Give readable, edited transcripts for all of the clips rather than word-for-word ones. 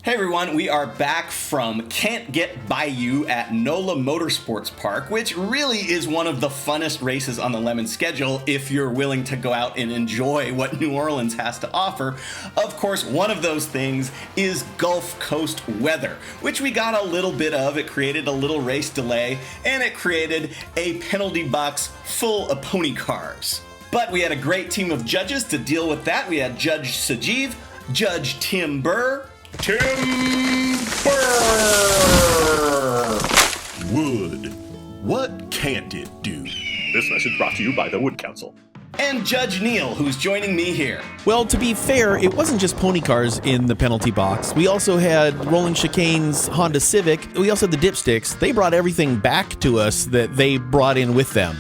Hey everyone, we are back from Can't Get By You at NOLA Motorsports Park, which really is one of the funnest races on the Lemon schedule if you're willing to go out and enjoy what New Orleans has to offer. Of course, one of those things is Gulf Coast weather, which we got a little bit of. It created a little race delay, and it created a penalty box full of pony cars. But we had a great team of judges to deal with that. We had Judge Sajeev, Judge Tim Burr, Wood. What can't it do? This message brought to you by the Wood Council. and Judge Neal, who's joining me here. Well, to be fair, it wasn't just pony cars in the penalty box. We also had Rolling Chicane's Honda Civic. We also had the dipsticks. They brought everything back to us that they brought in with them.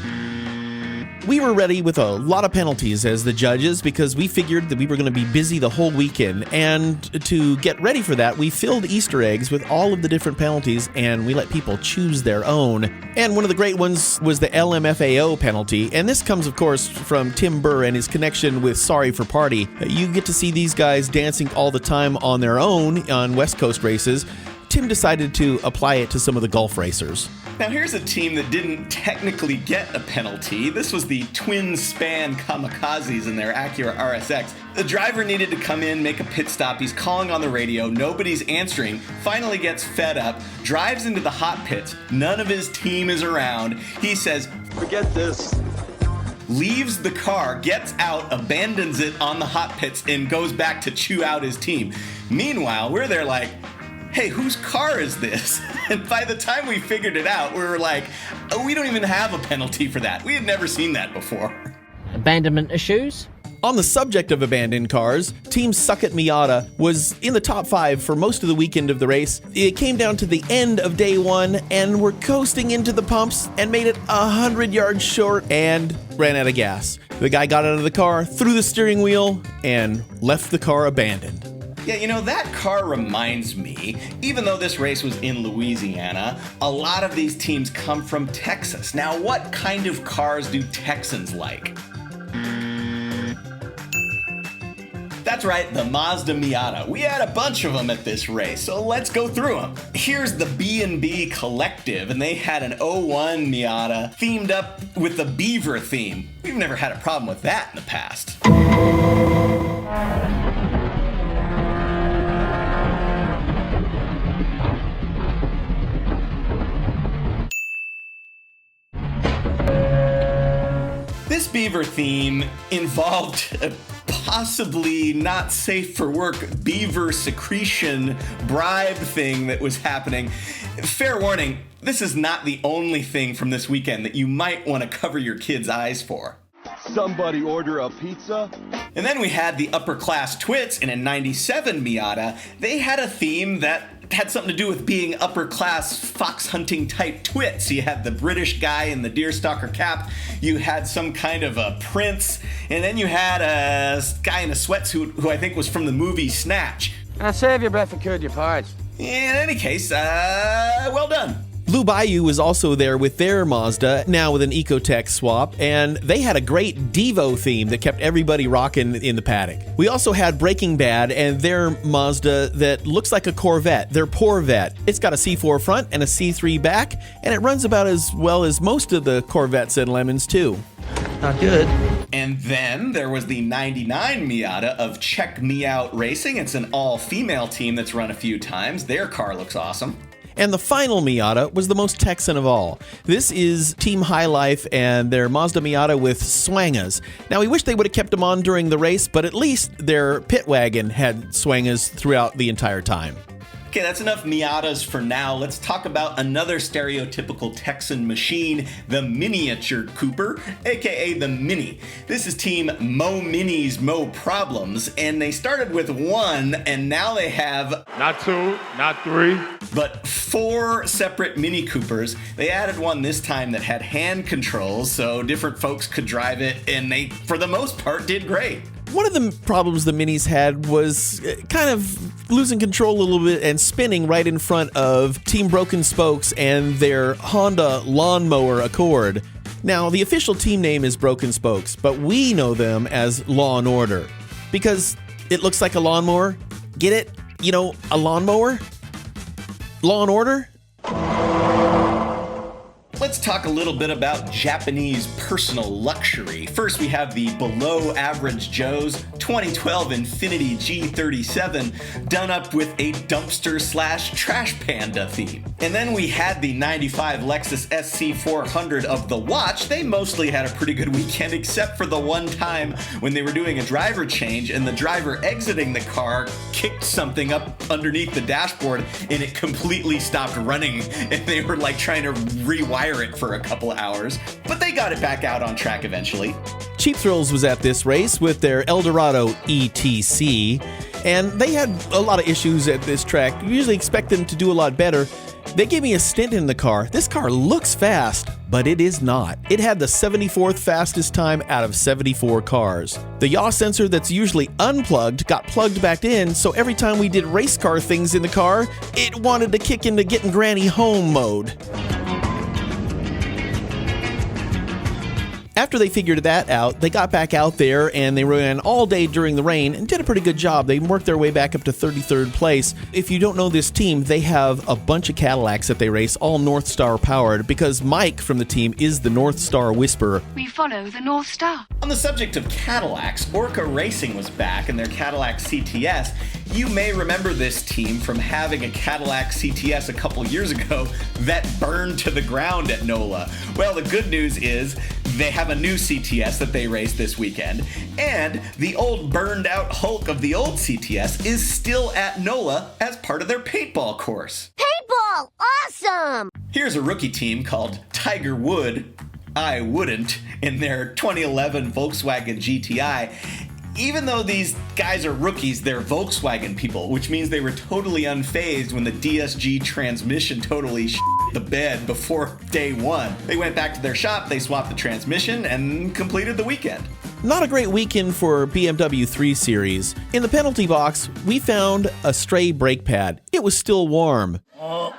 We were ready with a lot of penalties as the judges because we figured that we were going to be busy the whole weekend. And to get ready for that, we filled Easter eggs with all of the different penalties and we let people choose their own. And one of the great ones was the LMFAO penalty. And this comes, of course, from Tim Burr and his connection with Sorry for Party. You get to see these guys dancing all the time on their own on West Coast races. Tim decided to apply it to some of the Gulf racers. Now here's a team that didn't technically get a penalty. This was the twin-span Kamikazes in their Acura RSX. The driver needed to come in, make a pit stop. He's calling on the radio. Nobody's answering. Finally gets fed up, drives into the hot pits. None of his team is around. He says, "Forget this." Leaves the car, gets out, abandons it on the hot pits, and goes back to chew out his team. Meanwhile, we're there like, hey, whose car is this? And by the time we figured it out, we were like, oh, we don't even have a penalty for that. We had never seen that before. Abandonment issues? On the subject of abandoned cars, Team Suck It Miata was in the top 5 for most of the weekend of the race. It came down to the end of day 1 and we're coasting into the pumps and made it 100 yards short and ran out of gas. The guy got out of the car, threw the steering wheel, and left the car abandoned. Yeah, you know, that car reminds me, even though this race was in Louisiana, a lot of these teams come from Texas. Now, what kind of cars do Texans like? That's right, the Mazda Miata. We had a bunch of them at this race, so let's go through them. Here's the B&B Collective, and they had an 01 Miata themed up with the beaver theme. We've never had a problem with that in the past. This beaver theme involved a possibly not safe for work beaver secretion bribe thing that was happening. Fair warning, this is not the only thing from this weekend that you might want to cover your kids' eyes for. Somebody order a pizza? And then we had the upper class twits in a 97 Miata. They had a theme that had something to do with being upper class fox hunting type twits. You had the British guy in the deerstalker cap, you had some kind of a prince, and then you had a guy in a sweatsuit who I think was from the movie Snatch. Now save your breath and curd your parts. In any case, well done. Blue Bayou was also there with their Mazda, now with an Ecotec swap, and they had a great Devo theme that kept everybody rocking in the paddock. We also had Breaking Bad and their Mazda that looks like a Corvette, their Porvette. It's got a C4 front and a C3 back, and it runs about as well as most of the Corvettes and Lemons too. Not good. And then there was the 99 Miata of Check Me Out Racing. It's an all-female team that's run a few times. Their car looks awesome. And the final Miata was the most Texan of all. This is Team High Life and their Mazda Miata with swangas. Now, we wish they would have kept them on during the race, but at least their pit wagon had swangas throughout the entire time. Okay, that's enough Miatas for now. Let's talk about another stereotypical Texan machine, the Miniature Cooper, aka the Mini. This is Team Mo Minis, Mo Problems, and they started with 1, and now they have Not 2, not 3. but 4 separate Mini Coopers. They added one this time that had hand controls, so different folks could drive it, and they, for the most part, did great. One of the problems the Minis had was kind of losing control a little bit and spinning right in front of Team Broken Spokes and their Honda Lawnmower Accord. Now, the official team name is Broken Spokes, but we know them as Law & Order because It looks like a lawnmower. Get it? You know, a lawnmower? Law and Order? Let's talk a little bit about Japanese personal luxury. First, we have the below average Joe's 2012 Infiniti G37 done up with a dumpster / trash panda theme. And then we had the 95 Lexus SC400 of the watch. They mostly had a pretty good weekend except for the one time when they were doing a driver change and the driver exiting the car kicked something up underneath the dashboard and it completely stopped running and they were like trying to rewire it for a couple hours, but they got it back out on track eventually. Cheap Thrills was at this race with their Eldorado ETC, and they had a lot of issues at this track. You usually expect them to do a lot better. They gave me a stint in the car. This car looks fast, but it is not. It had the 74th fastest time out of 74 cars. The yaw sensor that's usually unplugged got plugged back in, so every time we did race car things in the car, it wanted to kick into getting granny home mode. After they figured that out, they got back out there and they ran all day during the rain and did a pretty good job. They worked their way back up to 33rd place. If you don't know this team, they have a bunch of Cadillacs that they race, all North Star powered, because Mike from the team is the North Star Whisperer. We follow the North Star. On the subject of Cadillacs, Orca Racing was back in their Cadillac CTS. You may remember this team from having a Cadillac CTS a couple years ago that burned to the ground at NOLA. Well, the good news is they have a new CTS that they raced this weekend, and the old burned out Hulk of the old CTS is still at NOLA as part of their paintball course. Paintball! Awesome! Here's a rookie team called Tiger Wood, I Wouldn't, in their 2011 Volkswagen GTI. Even though these guys are rookies, they're Volkswagen people, which means they were totally unfazed when the DSG transmission totally the bed before day one. They went back to their shop, they swapped the transmission, and completed the weekend. Not a great weekend for BMW 3 Series. In the penalty box, we found a stray brake pad. It was still warm. About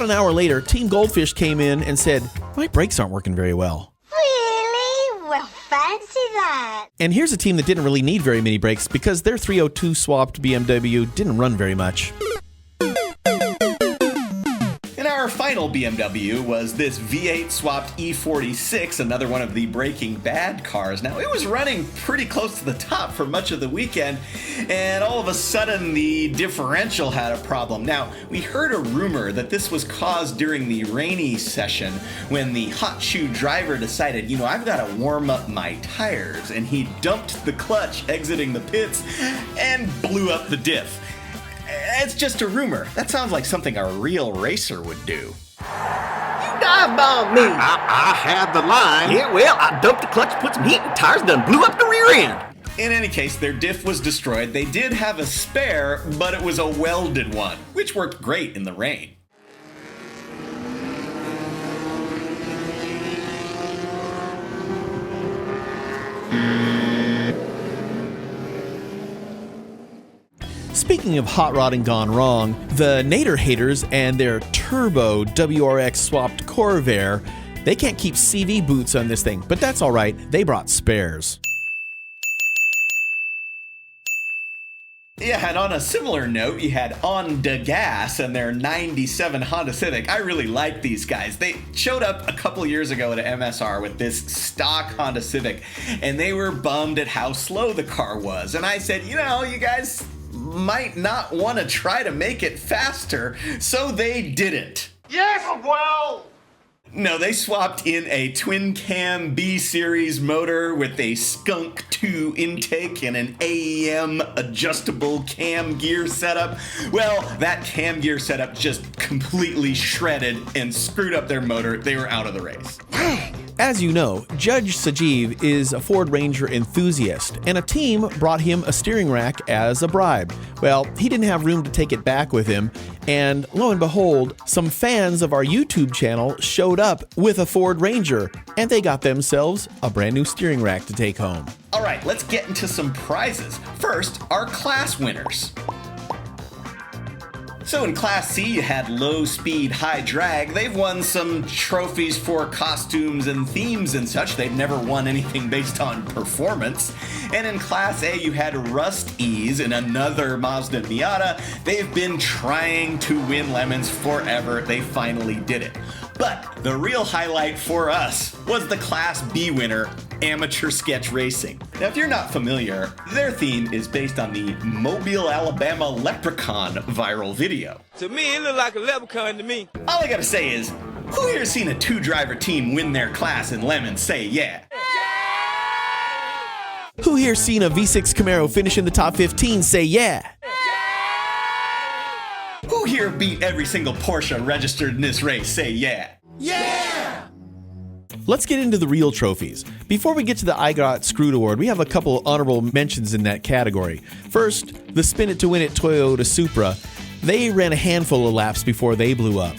an hour later, Team Goldfish came in and said, "My brakes aren't working very well." Really? Well, fancy that. And here's a team that didn't really need very many brakes because their 302 swapped BMW didn't run very much. And our final BMW was this V8 swapped E46, another one of the Breaking Bad cars. Now, it was running pretty close to the top for much of the weekend, and all of a sudden the differential had a problem. Now, we heard a rumor that this was caused during the rainy session when the hot shoe driver decided, you know, I've got to warm up my tires, and he dumped the clutch exiting the pits and blew up the diff. It's just a rumor. That sounds like something a real racer would do. You dive-bombed me. I had the line. Yeah, well, I dumped the clutch, put some heat in the tires, and then blew up the rear end. In any case, their diff was destroyed. They did have a spare, but it was a welded one, which worked great in the rain. Speaking of hot rodding gone wrong, the Nader haters and their turbo WRX swapped Corvair, they can't keep CV boots on this thing, but that's all right. They brought spares. Yeah, and on a similar note, you had On Da Gas and their 97 Honda Civic. I really like these guys. They showed up a couple years ago at an MSR with this stock Honda Civic, and they were bummed at how slow the car was. And I said, you know, you guys might not want to try to make it faster, so they didn't. Yes, well. No, they swapped in a twin-cam B-Series motor with a Skunk 2 intake and an AEM adjustable cam gear setup. Well, that cam gear setup just completely shredded and screwed up their motor. They were out of the race. As you know, Judge Sajeev is a Ford Ranger enthusiast, and a team brought him a steering rack as a bribe. Well, he didn't have room to take it back with him, and lo and behold, some fans of our YouTube channel showed up with a Ford Ranger, and they got themselves a brand new steering rack to take home. All right, let's get into some prizes. First, our class winners. So in Class C, you had low speed, high drag. They've won some trophies for costumes and themes and such. They've never won anything based on performance. And in Class A, you had Rust Ease and another Mazda Miata. They've been trying to win lemons forever. They finally did it. But the real highlight for us was the Class B winner, Amateur Sketch Racing. Now, if you're not familiar, their theme is based on the Mobile, Alabama Leprechaun viral video. To me, it looked like a leprechaun to me. All I gotta say is, who here's seen a 2-driver team win their class in lemons? Say yeah. Who here's seen a V6 Camaro finish in the top 15? Say yeah. Who here beat every single Porsche registered in this race? Say yeah. Let's get into the real trophies. Before we get to the I Got Screwed award, we have a couple honorable mentions in that category. First, the Spin It to Win It Toyota Supra. They ran a handful of laps before they blew up.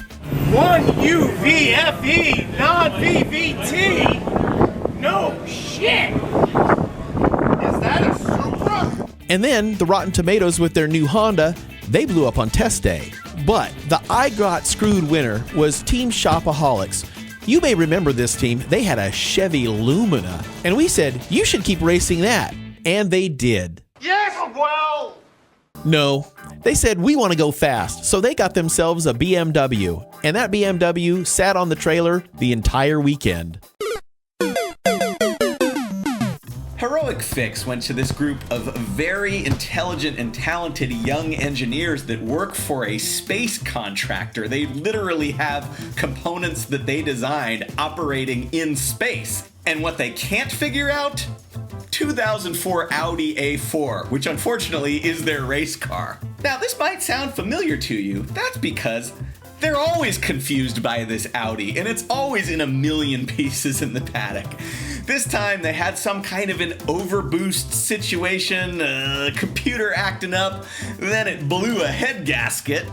1UVFE, non-VVT. No shit. Is that a Supra? And then the Rotten Tomatoes with their new Honda, they blew up on test day. But the I Got Screwed winner was Team Shopaholics. You may remember this team. They had a Chevy Lumina. And we said, you should keep racing that. And they did. Yes, well. No, they said, we want to go fast. So they got themselves a BMW. And that BMW sat on the trailer the entire weekend. Heroic Fix went to this group of very intelligent and talented young engineers that work for a space contractor. They literally have components that they designed operating in space. And what they can't figure out? 2004 Audi A4, which unfortunately is their race car. Now, this might sound familiar to you. That's because they're always confused by this Audi, and it's always in a million pieces in the paddock. This time they had some kind of an overboost situation, computer acting up, then it blew a head gasket.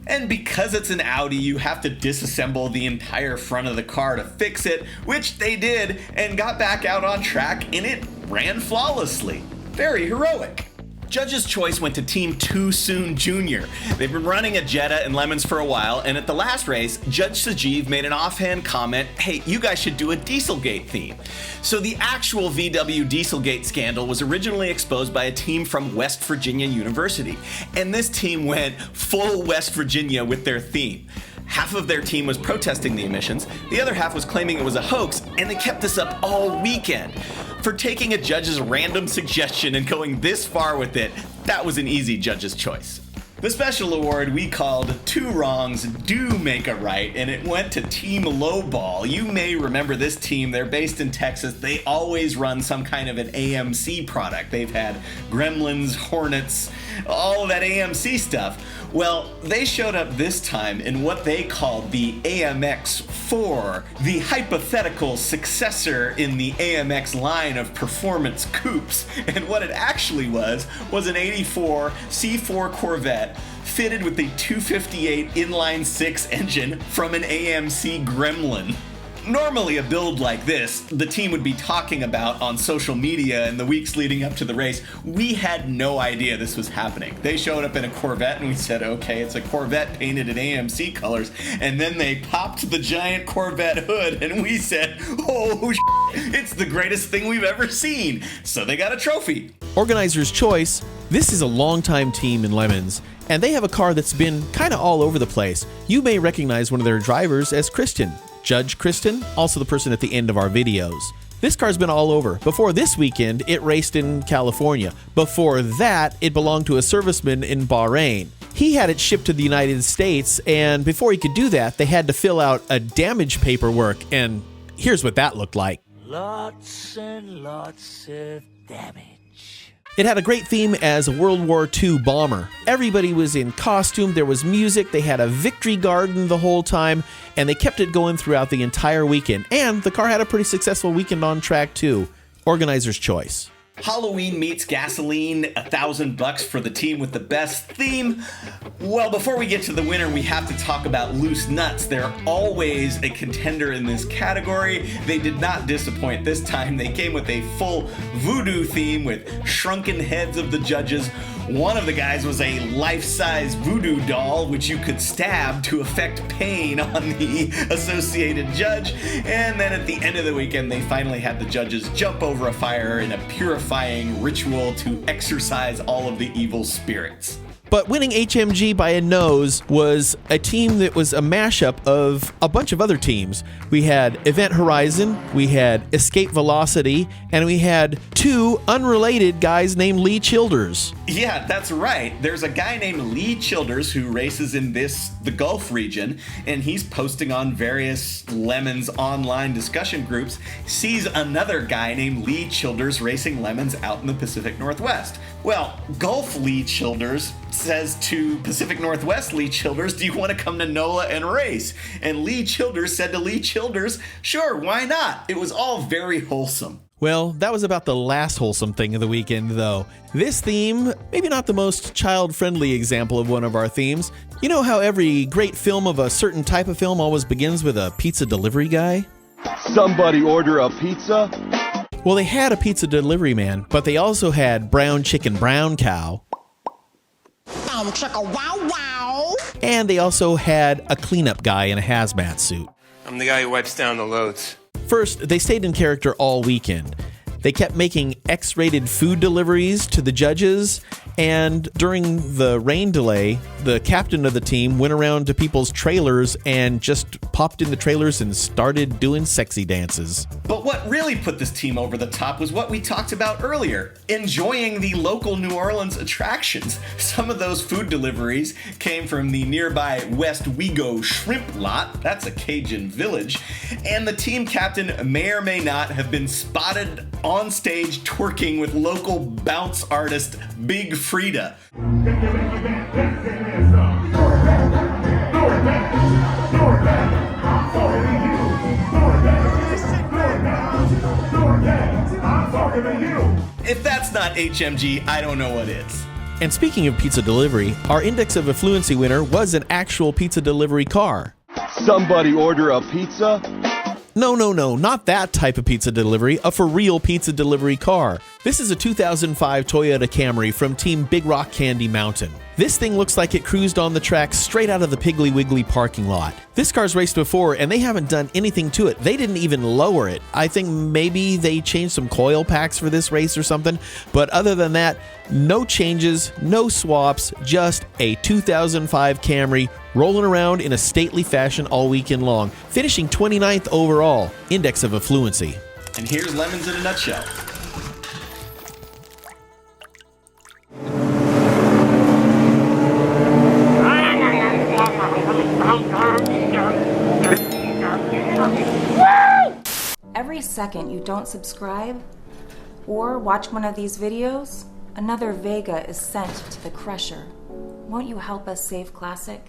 And because it's an Audi, you have to disassemble the entire front of the car to fix it, which they did and got back out on track, and it ran flawlessly. Very heroic. Judge's choice went to Team Too Soon Jr. They've been running a Jetta and lemons for a while, and at the last race, Judge Sajeev made an offhand comment, hey, you guys should do a Dieselgate theme. So the actual VW Dieselgate scandal was originally exposed by a team from West Virginia University, and this team went full West Virginia with their theme. Half of their team was protesting the emissions, the other half was claiming it was a hoax, and they kept this up all weekend. For taking a judge's random suggestion and going this far with it, that was an easy judge's choice. The special award we called Two Wrongs Do Make a Right, and it went to Team Lowball. You may remember this team. They're based in Texas. They always run some kind of an AMC product. They've had Gremlins, Hornets, all of that AMC stuff. Well, they showed up this time in what they called the AMX-4, the hypothetical successor in the AMX line of performance coupes. And what it actually was an 84 C4 Corvette fitted with the 258 inline-6 engine from an AMC Gremlin. Normally a build like this, the team would be talking about on social media in the weeks leading up to the race. We had no idea this was happening. They showed up in a Corvette and we said, okay, it's a Corvette painted in AMC colors. And then they popped the giant Corvette hood and we said, oh, it's the greatest thing we've ever seen. So they got a trophy. Organizer's choice, this is a longtime team in lemons, and they have a car that's been kind of all over the place. You may recognize one of their drivers as Kristen. Judge Kristen, also the person at the end of our videos. This car's been all over. Before this weekend, it raced in California. Before that, it belonged to a serviceman in Bahrain. He had it shipped to the United States, and before he could do that, they had to fill out a damage paperwork, and here's what that looked like. Lots and lots of damage. It had a great theme as a World War II bomber. Everybody was in costume, there was music, they had a victory garden the whole time, and they kept it going throughout the entire weekend. And the car had a pretty successful weekend on track too. Organizer's choice. Halloween meets gasoline, $1,000 for the team with the best theme. Well, before we get to the winner, we have to talk about Loose Nuts. They're always a contender in this category. They did not disappoint this time. They came with a full voodoo theme with shrunken heads of the judges. One of the guys was a life-size voodoo doll, which you could stab to affect pain on the associated judge. And then at the end of the weekend, they finally had the judges jump over a fire in a purifying ritual to exorcise all of the evil spirits. But winning HMG by a nose was a team that was a mashup of a bunch of other teams. We had Event Horizon, we had Escape Velocity, and we had two unrelated guys named Lee Childers. Yeah, that's right. There's a guy named Lee Childers who races in the Gulf region, and he's posting on various Lemons online discussion groups, sees another guy named Lee Childers racing Lemons out in the Pacific Northwest. Well, Gulf Lee Childers says to Pacific Northwest Lee Childers, do you want to come to NOLA and race? And Lee Childers said to Lee Childers, sure, why not? It was all very wholesome. Well, that was about the last wholesome thing of the weekend, though. This theme, maybe not the most child-friendly example of one of our themes. You know how every great film of a certain type of film always begins with a pizza delivery guy? Somebody order a pizza? Well, they had a pizza delivery man, but they also had brown chicken, brown cow. Chicka wow wow. And they also had a cleanup guy in a hazmat suit. I'm the guy who wipes down the loads. First, they stayed in character all weekend. They kept making X-rated food deliveries to the judges, and during the rain delay, the captain of the team went around to people's trailers and just popped in the trailers and started doing sexy dances. But what really put this team over the top was what we talked about earlier, enjoying the local New Orleans attractions. Some of those food deliveries came from the nearby West Wego Shrimp Lot, that's a Cajun village, and the team captain may or may not have been spotted on stage twerking with local bounce artist Big Frida. If that's not HMG, I don't know what is. And speaking of pizza delivery, our Index of Affluency winner was an actual pizza delivery car. Somebody order a pizza? No, not that type of pizza delivery, a for real pizza delivery car. This is a 2005 Toyota Camry from Team Big Rock Candy Mountain. This thing looks like it cruised on the track straight out of the Piggly Wiggly parking lot. This car's raced before and they haven't done anything to it. They didn't even lower it. I think maybe they changed some coil packs for this race or something, but other than that, no changes, no swaps, just a 2005 Camry rolling around in a stately fashion all weekend long, finishing 29th overall, Index of Affluency. And here's Lemons in a nutshell. Every second you don't subscribe or watch one of these videos, another Vega is sent to the crusher. Won't you help us save Classic?